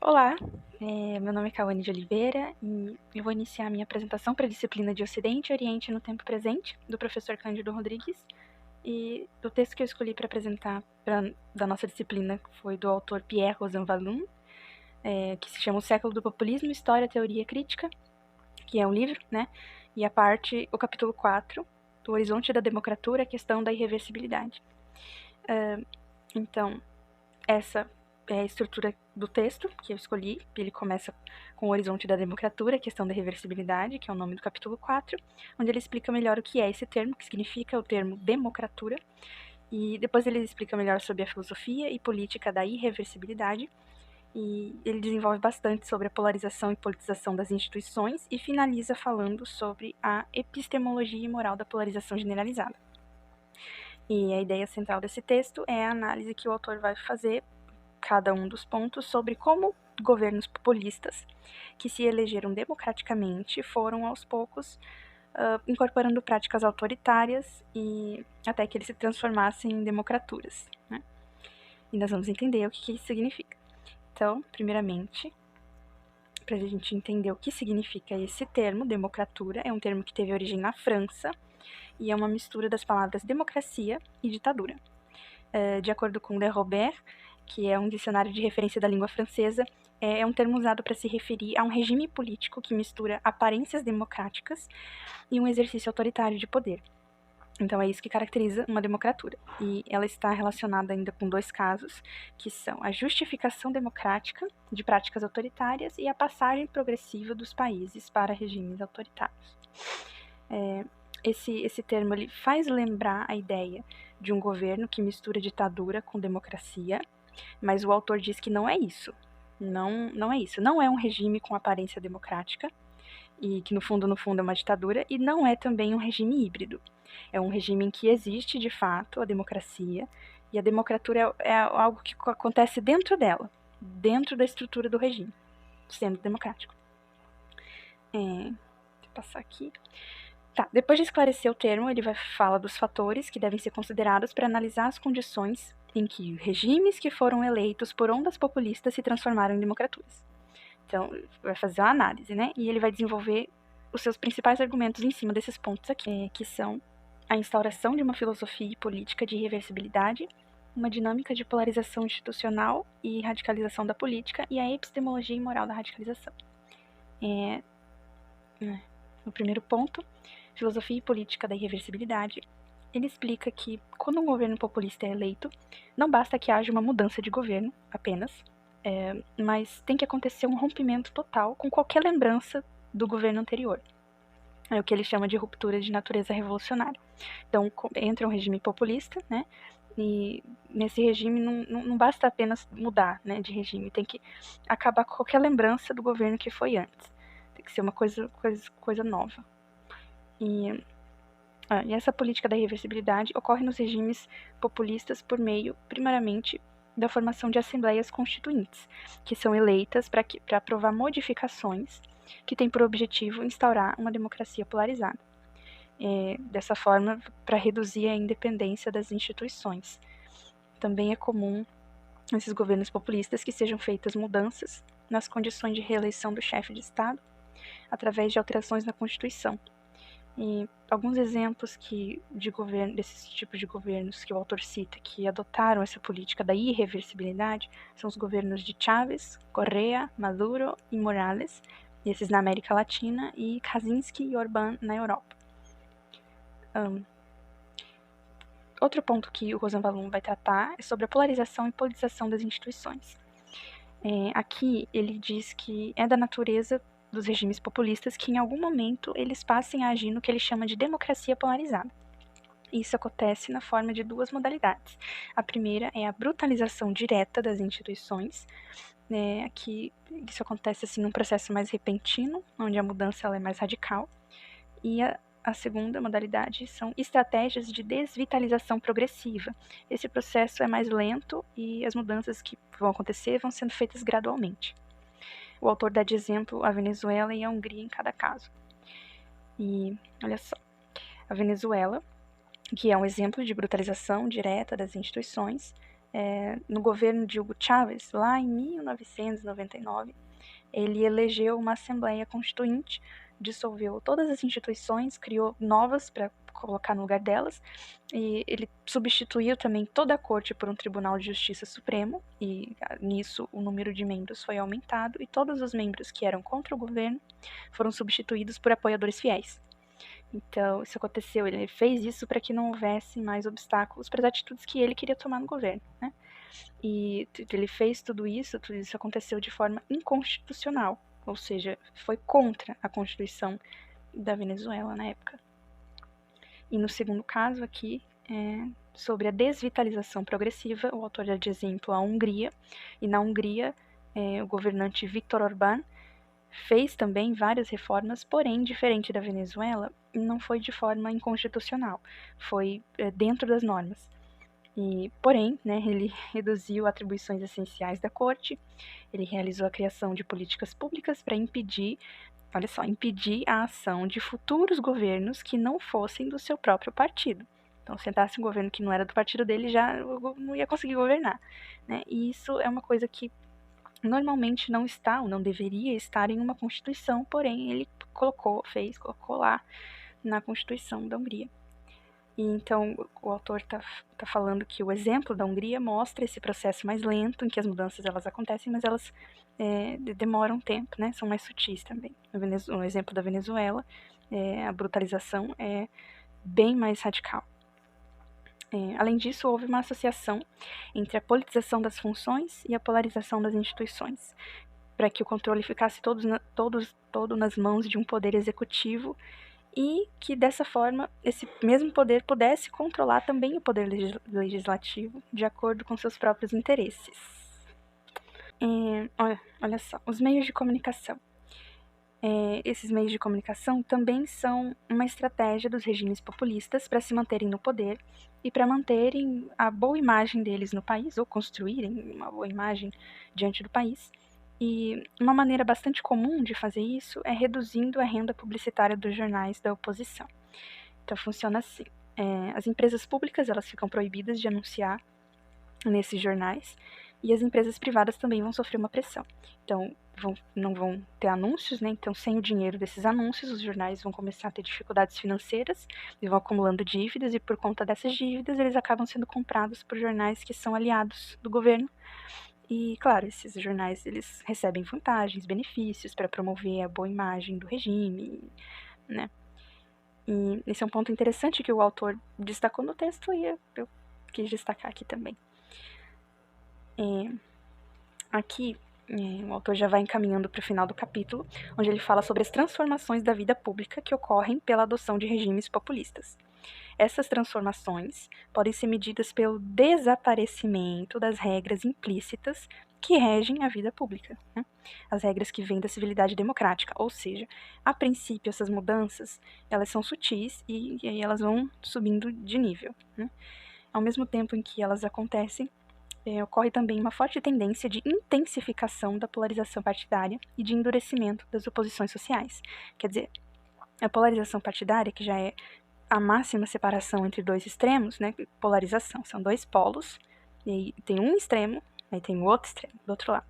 Olá, meu nome é Cauane de Oliveira e eu vou iniciar a minha apresentação para a disciplina de Ocidente e Oriente no Tempo Presente, do professor Cândido Rodrigues. E o texto que eu escolhi para apresentar da nossa disciplina foi do autor Pierre Rosanvallon, que se chama O Século do Populismo, História, Teoria e Crítica, que é um livro, né? E o capítulo 4, do Horizonte da Democratura, a Questão da Irreversibilidade. Então, essa é a estrutura do texto que eu escolhi. Ele começa com o Horizonte da Democratura, a Questão da Reversibilidade, que é o nome do capítulo 4, onde ele explica melhor o que é esse termo, que significa o termo democratura, e depois ele explica melhor sobre a filosofia e política da irreversibilidade, e ele desenvolve bastante sobre a polarização e politização das instituições e finaliza falando sobre a epistemologia e moral da polarização generalizada. E a ideia central desse texto é a análise que o autor vai fazer cada um dos pontos sobre como governos populistas que se elegeram democraticamente foram aos poucos incorporando práticas autoritárias e até que eles se transformassem em democraturas, né? E nós vamos entender o que isso significa. Então, primeiramente, para a gente entender o que significa esse termo, democratura, é um termo que teve origem na França e é uma mistura das palavras democracia e ditadura. De acordo com Le Robert, que é um dicionário de referência da língua francesa, é um termo usado para se referir a um regime político que mistura aparências democráticas e um exercício autoritário de poder. Então é isso que caracteriza uma democratura. E ela está relacionada ainda com dois casos, que são a justificação democrática de práticas autoritárias e a passagem progressiva dos países para regimes autoritários. Esse termo ele faz lembrar a ideia de um governo que mistura ditadura com democracia, mas o autor diz que não é isso. Não é isso. Não é um regime com aparência democrática, e que no fundo é uma ditadura, e não é também um regime híbrido. É um regime em que existe, de fato, a democracia, e a democratura é algo que acontece dentro dela, dentro da estrutura do regime, sendo democrático. Deixa eu passar aqui. Tá, depois de esclarecer o termo, ele fala dos fatores que devem ser considerados para analisar as condições em que regimes que foram eleitos por ondas populistas se transformaram em democraturas. Então, vai fazer uma análise, né? E ele vai desenvolver os seus principais argumentos em cima desses pontos aqui, que são a instauração de uma filosofia e política de irreversibilidade, uma dinâmica de polarização institucional e radicalização da política e a epistemologia e moral da radicalização. No primeiro ponto, filosofia e política da irreversibilidade, ele explica que quando um governo populista é eleito, não basta que haja uma mudança de governo apenas, mas tem que acontecer um rompimento total com qualquer lembrança do governo anterior. É o que ele chama de ruptura de natureza revolucionária. Então, entra um regime populista, né? E nesse regime não basta apenas mudar, né, de regime, tem que acabar com qualquer lembrança do governo que foi antes. Tem que ser uma coisa nova. E essa política da irreversibilidade ocorre nos regimes populistas por meio, primariamente, da formação de assembleias constituintes, que são eleitas para aprovar modificações que têm por objetivo instaurar uma democracia polarizada. Dessa forma, para reduzir a independência das instituições. Também é comum nesses governos populistas que sejam feitas mudanças nas condições de reeleição do chefe de Estado, através de alterações na Constituição. E alguns exemplos desses tipos de governos que o autor cita que adotaram essa política da irreversibilidade são os governos de Chávez, Correa, Maduro e Morales, esses na América Latina, e Kaczynski e Orbán na Europa. Outro ponto que o Rosanvallon vai tratar é sobre a polarização e politização das instituições. Aqui ele diz que é da natureza dos regimes populistas que em algum momento eles passem a agir no que ele chama de democracia polarizada. Isso acontece na forma de duas modalidades. A primeira é a brutalização direta das instituições, que isso acontece assim num processo mais repentino, onde a mudança ela é mais radical, e a segunda modalidade são estratégias de desvitalização progressiva. Esse processo é mais lento e as mudanças que vão acontecer vão sendo feitas gradualmente. O autor dá de exemplo a Venezuela e a Hungria em cada caso. E olha só, a Venezuela, que é um exemplo de brutalização direta das instituições, no governo de Hugo Chávez, lá em 1999, ele elegeu uma Assembleia Constituinte, dissolveu todas as instituições, criou novas para colocar no lugar delas, e ele substituiu também toda a corte por um Tribunal de Justiça Supremo, e nisso o número de membros foi aumentado, e todos os membros que eram contra o governo foram substituídos por apoiadores fiéis. Então, isso aconteceu, ele fez isso para que não houvesse mais obstáculos para as atitudes que ele queria tomar no governo, né? E ele fez tudo isso aconteceu de forma inconstitucional, ou seja, foi contra a Constituição da Venezuela na época. E no segundo caso aqui, sobre a desvitalização progressiva, o autor dá de exemplo a Hungria, e na Hungria, o governante Viktor Orbán fez também várias reformas, porém, diferente da Venezuela, não foi de forma inconstitucional, foi dentro das normas. Porém, ele reduziu atribuições essenciais da corte, ele realizou a criação de políticas públicas para impedir a ação de futuros governos que não fossem do seu próprio partido. Então, se entrasse um governo que não era do partido dele, já não ia conseguir governar, né? E isso é uma coisa que normalmente não está, ou não deveria estar em uma Constituição, porém ele colocou lá na Constituição da Hungria. E então o autor está falando que o exemplo da Hungria mostra esse processo mais lento, em que as mudanças elas acontecem, mas elas demoram tempo, né? São mais sutis também. No exemplo da Venezuela, a brutalização é bem mais radical. Além disso, houve uma associação entre a politização das funções e a polarização das instituições, para que o controle ficasse todo nas mãos de um poder executivo e que, dessa forma, esse mesmo poder pudesse controlar também o poder legislativo de acordo com seus próprios interesses. Olha só, os meios de comunicação. Esses meios de comunicação também são uma estratégia dos regimes populistas para se manterem no poder e para manterem a boa imagem deles no país, ou construírem uma boa imagem diante do país. E uma maneira bastante comum de fazer isso é reduzindo a renda publicitária dos jornais da oposição. Então funciona assim: as empresas públicas elas ficam proibidas de anunciar nesses jornais, e as empresas privadas também vão sofrer uma pressão. Então não vão ter anúncios, né? Então, sem o dinheiro desses anúncios, os jornais vão começar a ter dificuldades financeiras e vão acumulando dívidas, e por conta dessas dívidas eles acabam sendo comprados por jornais que são aliados do governo. E, claro, esses jornais eles recebem vantagens, benefícios para promover a boa imagem do regime, né? E esse é um ponto interessante que o autor destacou no texto e eu quis destacar aqui também. Aqui, o autor já vai encaminhando para o final do capítulo, onde ele fala sobre as transformações da vida pública que ocorrem pela adoção de regimes populistas. Essas transformações podem ser medidas pelo desaparecimento das regras implícitas que regem a vida pública, né? As regras que vêm da civilidade democrática, ou seja, a princípio essas mudanças elas são sutis e aí elas vão subindo de nível, né? Ao mesmo tempo em que elas acontecem, ocorre também uma forte tendência de intensificação da polarização partidária e de endurecimento das oposições sociais. Quer dizer, a polarização partidária, que já é a máxima separação entre dois extremos, né? Polarização, são dois polos, e aí tem um extremo, aí tem o outro extremo, do outro lado.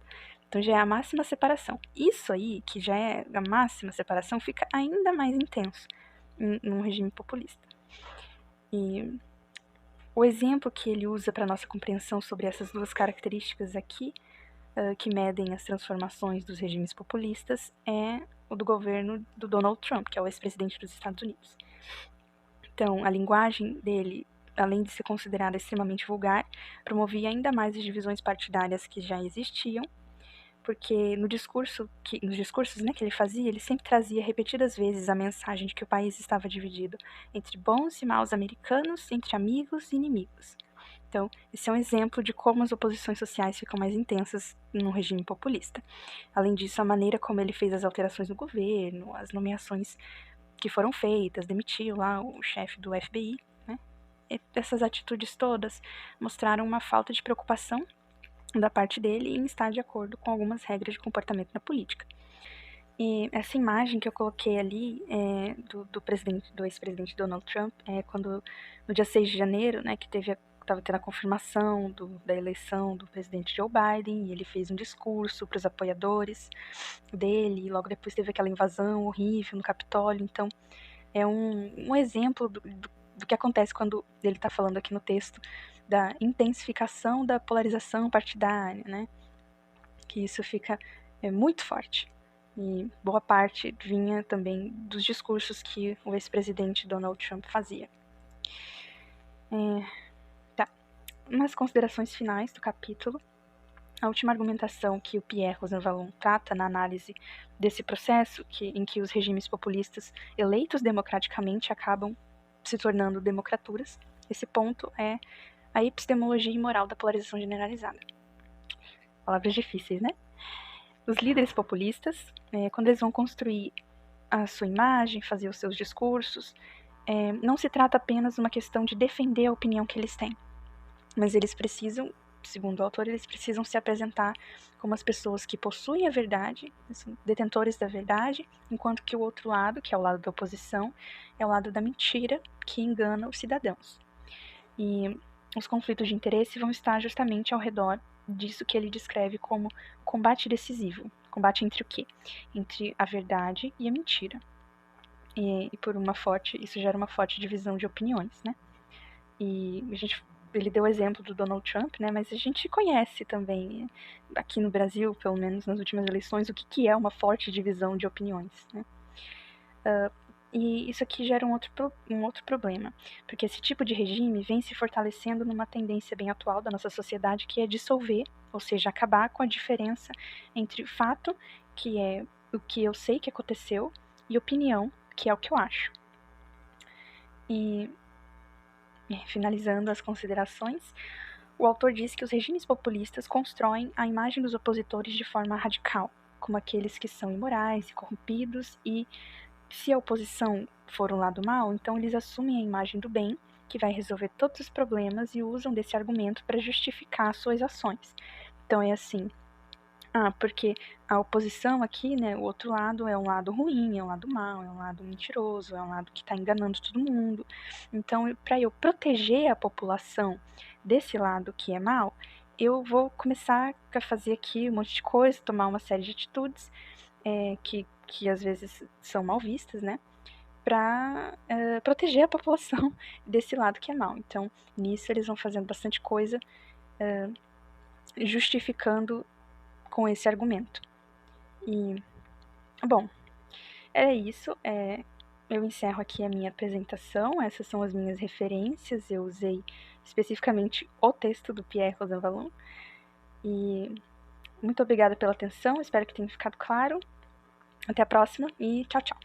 Então já é a máxima separação. Isso aí, que já é a máxima separação, fica ainda mais intenso num regime populista. E o exemplo que ele usa para nossa compreensão sobre essas duas características aqui, que medem as transformações dos regimes populistas, é o do governo do Donald Trump, que é o ex-presidente dos Estados Unidos. Então, a linguagem dele, além de ser considerada extremamente vulgar, promovia ainda mais as divisões partidárias que já existiam, porque nos discursos que ele fazia, ele sempre trazia repetidas vezes a mensagem de que o país estava dividido entre bons e maus americanos, entre amigos e inimigos. Então, esse é um exemplo de como as oposições sociais ficam mais intensas num regime populista. Além disso, a maneira como ele fez as alterações no governo, as nomeações que foram feitas, demitiu lá o chefe do FBI, né? E essas atitudes todas mostraram uma falta de preocupação da parte dele em estar de acordo com algumas regras de comportamento na política. E essa imagem que eu coloquei ali do ex-presidente Donald Trump, quando no dia 6 de janeiro, né, que teve estava tendo a confirmação da eleição do presidente Joe Biden, e ele fez um discurso para os apoiadores dele, e logo depois teve aquela invasão horrível no Capitólio. Então, é um exemplo do que acontece quando ele está falando aqui no texto da intensificação da polarização partidária, né? Que isso fica muito forte. E boa parte vinha também dos discursos que o ex-presidente Donald Trump fazia. Tá. Umas considerações finais do capítulo. A última argumentação que o Pierre Rosanvallon trata na análise desse processo, em que os regimes populistas eleitos democraticamente acabam se tornando democraturas, esse ponto é a epistemologia e moral da polarização generalizada. Palavras difíceis, né? Os líderes populistas, quando eles vão construir a sua imagem, fazer os seus discursos, não se trata apenas de uma questão de defender a opinião que eles têm, mas eles precisam, segundo o autor, eles precisam se apresentar como as pessoas que possuem a verdade, detentores da verdade, enquanto que o outro lado, que é o lado da oposição, é o lado da mentira, que engana os cidadãos. E os conflitos de interesse vão estar justamente ao redor disso que ele descreve como combate decisivo. Combate entre o quê? Entre a verdade e a mentira. E isso gera uma forte divisão de opiniões, né? E ele deu o exemplo do Donald Trump, né? Mas a gente conhece também, aqui no Brasil, pelo menos nas últimas eleições, o que é uma forte divisão de opiniões, né? E isso aqui gera um outro problema, porque esse tipo de regime vem se fortalecendo numa tendência bem atual da nossa sociedade, que é dissolver, ou seja, acabar com a diferença entre fato, que é o que eu sei que aconteceu, e opinião, que é o que eu acho. E finalizando as considerações, o autor diz que os regimes populistas constroem a imagem dos opositores de forma radical, como aqueles que são imorais e corrompidos, e se a oposição for um lado mau, então eles assumem a imagem do bem, que vai resolver todos os problemas, e usam desse argumento para justificar suas ações. Então é assim, porque a oposição aqui, né, o outro lado é um lado ruim, é um lado mau, é um lado mentiroso, é um lado que está enganando todo mundo. Então, para eu proteger a população desse lado que é mau, eu vou começar a fazer aqui um monte de coisa, tomar uma série de atitudes que às vezes são mal vistas, né, para proteger a população desse lado que é mau. Então, nisso eles vão fazendo bastante coisa, justificando com esse argumento. E, bom, é isso. Eu encerro aqui a minha apresentação. Essas são as minhas referências. Eu usei especificamente o texto do Pierre Rosanvallon. E muito obrigada pela atenção. Espero que tenha ficado claro. Até a próxima e tchau, tchau.